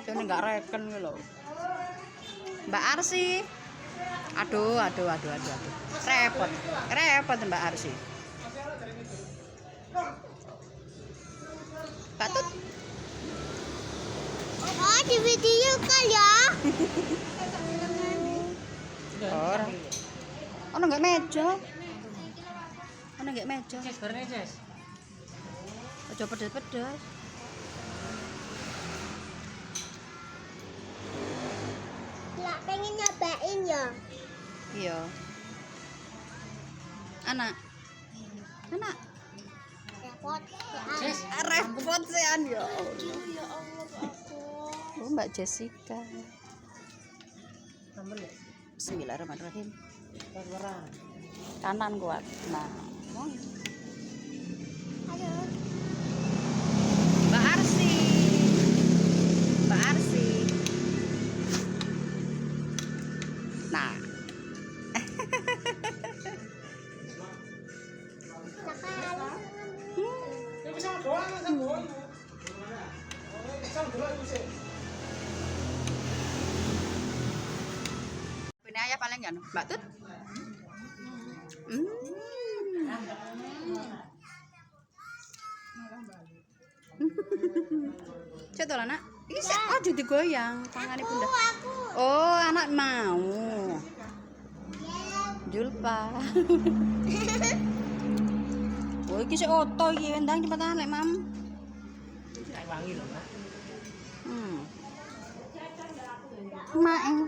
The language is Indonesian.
Jane enggak reken ki lho. Mbak Arsi. Aduh. Repot Mbak Arsi. Patut. Oh, di video kan ya? Ora. Ono enggak meja? Ono enggak meja? Ces bareng Ces. Aja pedes-pedes. Nggak pengen nyobain ya? Iya. Anak. Repot. Ces. Repot sean ya. Ya Allah, aku. Oh, Mbak Jessica. Sambel ya. Bismillahirrahmanirrahim. Barang. Kanan kuat. Nah, Aduh. Mbak Arsi. Nah, Ya bisa doang kan doang. Sama doang bisa. ini ayah paling kan Mbak Tut. Coba lah nak. Ini aja digoyang tangannya bunda. Aku. Oh, anak mau. Julpa. Oh, iki sik oto iki ndang cepetan lek Mam. Kayak wangi loh. Maeng.